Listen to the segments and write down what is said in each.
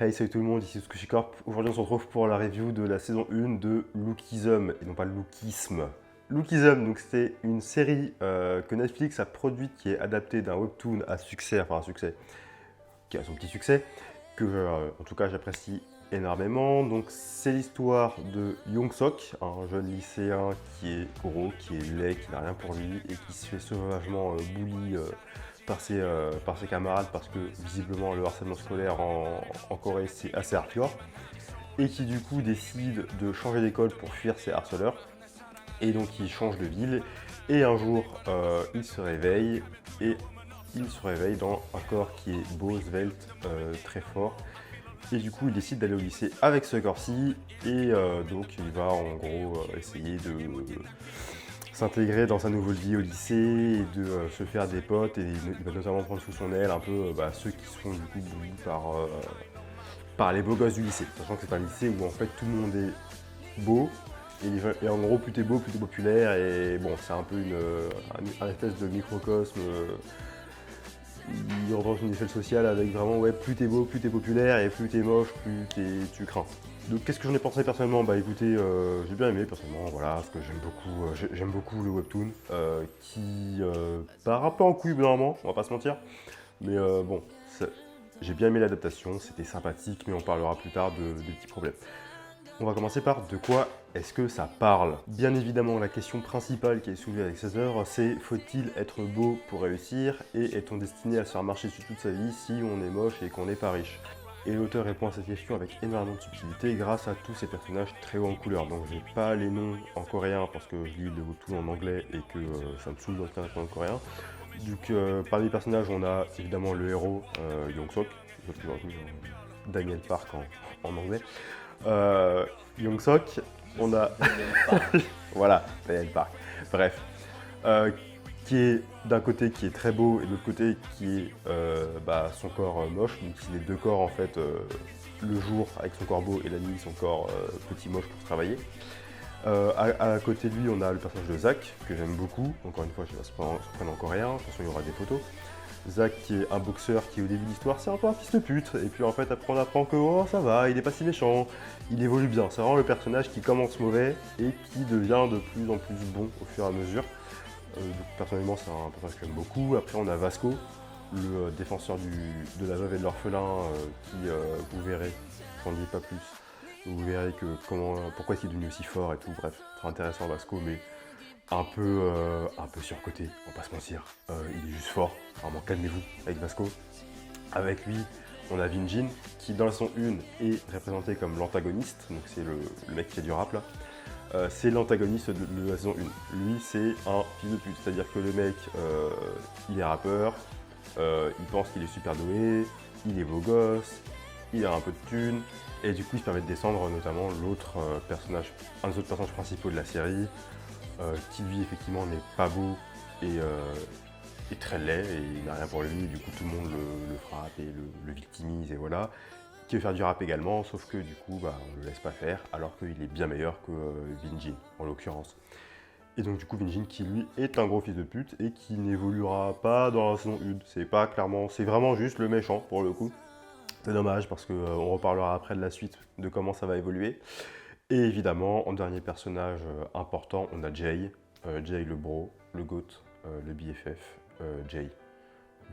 Hey, salut tout le monde, ici Tsukushi Corp. Aujourd'hui, on se retrouve pour la review de la saison 1 de Lookism, et non pas Lookism. Lookism, donc c'est une série que Netflix a produite qui est adaptée d'un webtoon à succès, enfin un succès, qui a son petit succès, que en tout cas j'apprécie énormément. Donc c'est l'histoire de Young-sok, un jeune lycéen qui est gros, qui est laid, qui n'a rien pour lui et qui se fait sauvagement bully par ses camarades parce que visiblement le harcèlement scolaire en Corée c'est assez hardcore et qui du coup décide de changer d'école pour fuir ses harceleurs et donc il change de ville et un jour il se réveille et il se réveille dans un corps qui est beau, svelte, très fort et du coup il décide d'aller au lycée avec ce corps-ci et donc il va en gros essayer de s'intégrer dans sa nouvelle vie au lycée et de se faire des potes et il va notamment prendre sous son aile un peu ceux qui sont du coup bullies par les beaux gosses du lycée, sachant que c'est un lycée où en fait tout le monde est beau et en gros plus t'es beau, plus t'es populaire et bon c'est un peu un espèce de microcosme. Il représente une échelle sociale avec vraiment ouais plus t'es beau, plus t'es populaire et plus t'es moche, tu crains. Donc qu'est-ce que j'en ai pensé personnellement? Bah écoutez, j'ai bien aimé personnellement, voilà, parce que j'aime beaucoup le webtoon, qui part un peu en couille normalement, on va pas se mentir, mais bon, j'ai bien aimé l'adaptation, c'était sympathique, mais on parlera plus tard des petits problèmes. On va commencer par de quoi est-ce que ça parle? Bien évidemment, la question principale qui est soulevée avec ces œuvres, c'est faut-il être beau pour réussir et est-on destiné à se faire marcher dessus toute sa vie si on est moche et qu'on n'est pas riche? Et l'auteur répond à cette question avec énormément de subtilité grâce à tous ces personnages très hauts en couleur. Donc j'ai pas les noms en coréen parce que je lis le tout en anglais et que ça me saoule de retenir les noms en coréen. Donc parmi les personnages, on a évidemment le héros Young-sok, Daniel Park en anglais. Young-sok, on a voilà, Daniel Park. Bref, qui est d'un côté qui est très beau et de l'autre côté qui est son corps moche. Donc il est deux corps en fait, le jour avec son corps beau et la nuit son corps petit moche pour travailler. À côté de lui, on a le personnage de Zach que j'aime beaucoup. Encore une fois, je vais se prendre en coréen. De toute façon, il y aura des photos. Zach qui est un boxeur qui au début de l'histoire c'est un peu un fils de pute et puis en fait après on apprend que oh ça va, il est pas si méchant, il évolue bien, c'est vraiment le personnage qui commence mauvais et qui devient de plus en plus bon au fur et à mesure. Donc, personnellement c'est un personnage que j'aime beaucoup. Après on a Vasco, le défenseur de la veuve et de l'orphelin qui vous verrez, j'en dis pas plus, vous verrez que pourquoi il est devenu aussi fort et tout, bref, très intéressant Vasco mais un peu surcoté, on va pas se mentir. Il est juste fort, vraiment calmez-vous avec Vasco. Avec lui, on a Vinjin, qui dans la saison 1 est représenté comme l'antagoniste, donc c'est le mec qui fait du rap là. C'est l'antagoniste de la saison 1. Lui, c'est un fils de pute, c'est-à-dire que le mec, il est rappeur, il pense qu'il est super doué, il est beau gosse, il a un peu de thunes, et du coup, il se permet de descendre notamment un des autres personnages principaux de la série, qui lui effectivement n'est pas beau et est très laid et il n'a rien pour lui, et du coup tout le monde le frappe et le victimise et voilà. Qui veut faire du rap également, sauf que du coup on le laisse pas faire alors qu'il est bien meilleur que Vinjin en l'occurrence. Et donc du coup Vinjin qui lui est un gros fils de pute et qui n'évoluera pas dans la saison 1. C'est pas clairement, c'est vraiment juste le méchant pour le coup. C'est dommage parce que on reparlera après de la suite de comment ça va évoluer. Et évidemment, en dernier personnage important, on a Jay. Jay le bro, le GOAT, le BFF, Jay.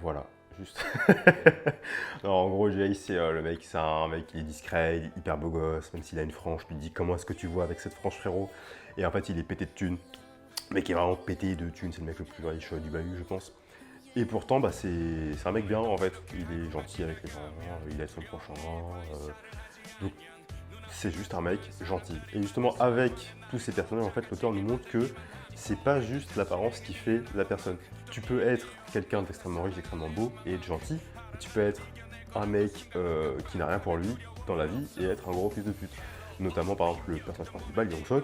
Voilà, juste. Non, en gros, Jay, c'est le mec, c'est un mec qui est discret, il est hyper beau gosse, même s'il a une frange, je lui dis comment est-ce que tu vois avec cette frange frérot. Et en fait, il est pété de thunes. Le mec est vraiment pété de thunes, c'est le mec le plus riche du bahut, je pense. Et pourtant, c'est un mec bien en fait. Il est gentil avec les gens, il aide son prochain. Donc c'est juste un mec gentil. Et justement, avec tous ces personnages, en fait, l'auteur nous montre que c'est pas juste l'apparence qui fait la personne. Tu peux être quelqu'un d'extrêmement riche, d'extrêmement beau et être gentil, et tu peux être un mec qui n'a rien pour lui dans la vie et être un gros fils de pute. Notamment, par exemple, le personnage principal, Young-sok,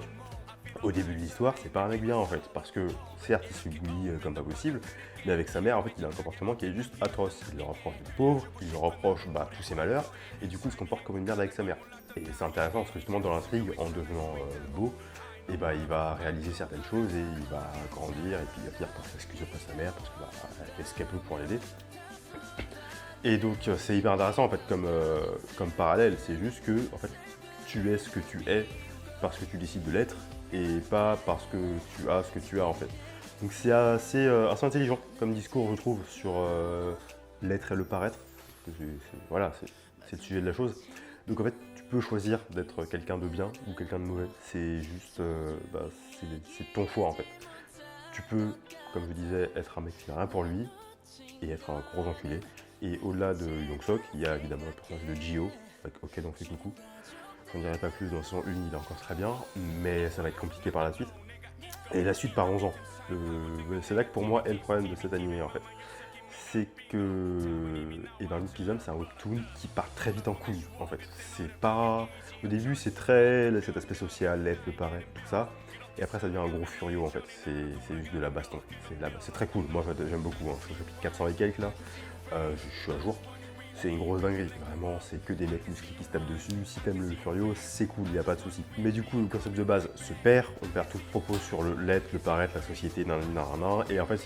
au début de l'histoire, c'est pas un mec bien en fait, parce que certes, il se bully comme pas possible, mais avec sa mère, en fait, il a un comportement qui est juste atroce. Il le reproche d'être pauvre, il le reproche tous ses malheurs, et du coup, il se comporte comme une merde avec sa mère. Et c'est intéressant parce que justement, dans l'intrigue, en devenant beau, et il va réaliser certaines choses et il va grandir, et puis il va finir par s'excuser auprès de sa mère parce qu'elle fait ce qu'elle peut pour l'aider. Et donc c'est hyper intéressant en fait comme parallèle, c'est juste que en fait, tu es ce que tu es parce que tu décides de l'être et pas parce que tu as ce que tu as en fait. Donc c'est assez intelligent comme discours je trouve sur l'être et le paraître. Voilà, c'est le sujet de la chose. Donc en fait tu peux choisir d'être quelqu'un de bien ou quelqu'un de mauvais. C'est juste, c'est ton choix en fait. Tu peux, comme je disais, être un mec qui n'a rien pour lui et être un gros enculé. Et au-delà de Yongsok, il y a évidemment le personnage de Jio, auquel on fait coucou. Je n'en dirai pas plus, dans son 1, il est encore très bien, mais ça va être compliqué par la suite. Et la suite, parlons-en. C'est là que pour moi est le problème de cet animé en fait. C'est que l'épisode, c'est un webtoon qui part très vite en couille en fait. C'est pas. Au début, c'est très cet aspect social, l'être, le paraître, tout ça. Et après, ça devient un gros furio en fait. C'est juste de la baston. C'est très cool. Moi, j'aime beaucoup. Hein. Je suis au chapitre 400 et quelques là. Je suis à jour. C'est une grosse dinguerie. Vraiment, c'est que des mecs musclés qui se tapent dessus. Si t'aimes le furio, c'est cool, il n'y a pas de souci. Mais du coup, le concept de base se perd. On perd tout le propos sur l'être, le paraître, la société, et en fait,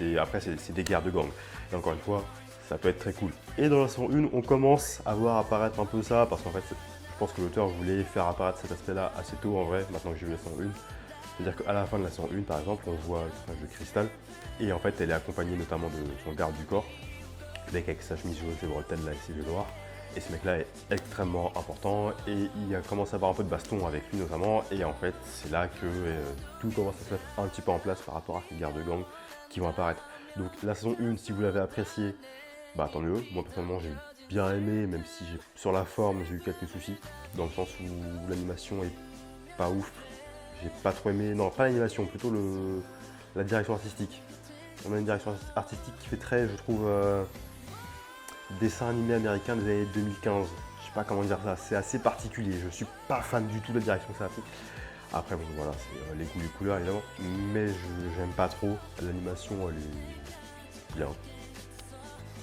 c'est des guerres de gang. Et encore une fois, ça peut être très cool. Et dans la saison 1, on commence à voir apparaître un peu ça, parce qu'en fait, je pense que l'auteur voulait faire apparaître cet aspect-là assez tôt en vrai, maintenant que j'ai vu la saison 1. C'est-à-dire qu'à la fin de la saison 1, par exemple, on voit le personnage de Crystal, et en fait, elle est accompagnée notamment de son garde du corps, le mec avec sa chemise jaune, ses bretelles là et ses yeux noirs. Et ce mec-là est extrêmement important et il a commencé à avoir un peu de baston avec lui notamment. Et en fait, c'est là que tout commence à se mettre un petit peu en place par rapport à ces gardes de gang qui vont apparaître. Donc la saison 1, si vous l'avez appréciée, bah tant mieux. Moi personnellement, j'ai bien aimé, même si sur la forme, j'ai eu quelques soucis. Dans le sens où l'animation est pas ouf. J'ai pas trop aimé, non pas l'animation, plutôt la direction artistique. On a une direction artistique qui fait très, je trouve, dessin animé américain des années 2015. Je sais pas comment dire ça, c'est assez particulier. Je suis pas fan du tout de la direction que ça a pris. Après, bon, voilà, c'est les goûts, les couleurs évidemment, mais j'aime pas trop. L'animation, elle est bien.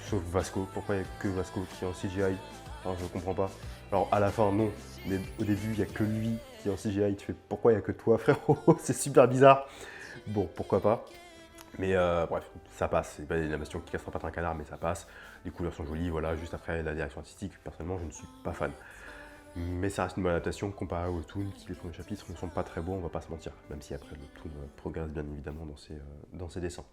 Sauf Vasco. Pourquoi il n'y a que Vasco qui est en CGI? Enfin, je comprends pas. Alors, à la fin, non, mais au début, il n'y a que lui qui est en CGI. Tu fais pourquoi il n'y a que toi, frérot? C'est super bizarre. Bon, pourquoi pas. Mais bref, ça passe. C'est pas une animation qui cassera pas un canard, mais ça passe. Les couleurs sont jolies, voilà. Juste après, la direction artistique, personnellement, je ne suis pas fan. Mais ça reste une bonne adaptation comparée au Webtoon, qui les premiers chapitres ne sont pas très beaux, on va pas se mentir. Même si après, le Webtoon progresse bien évidemment dans ses dessins.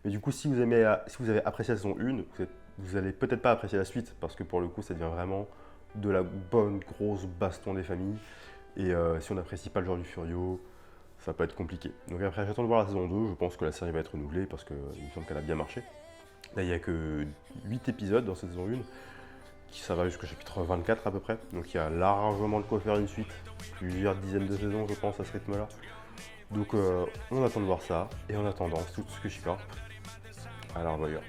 Mais du coup, si vous avez apprécié la saison 1, vous allez peut-être pas apprécier la suite, parce que pour le coup, ça devient vraiment de la bonne grosse baston des familles. Et si on n'apprécie pas le genre du Furio, ça peut être compliqué. Donc après, j'attends de voir la saison 2, je pense que la série va être renouvelée parce qu'il me semble qu'elle a bien marché. Là, il n'y a que 8 épisodes dans cette saison 1, ça va jusqu'au chapitre 24 à peu près. Donc il y a largement de quoi faire une suite, plusieurs dizaines de saisons je pense à ce rythme-là. Donc on attend de voir ça, et en attendant, c'est tout ce que je fais. Alors voyons.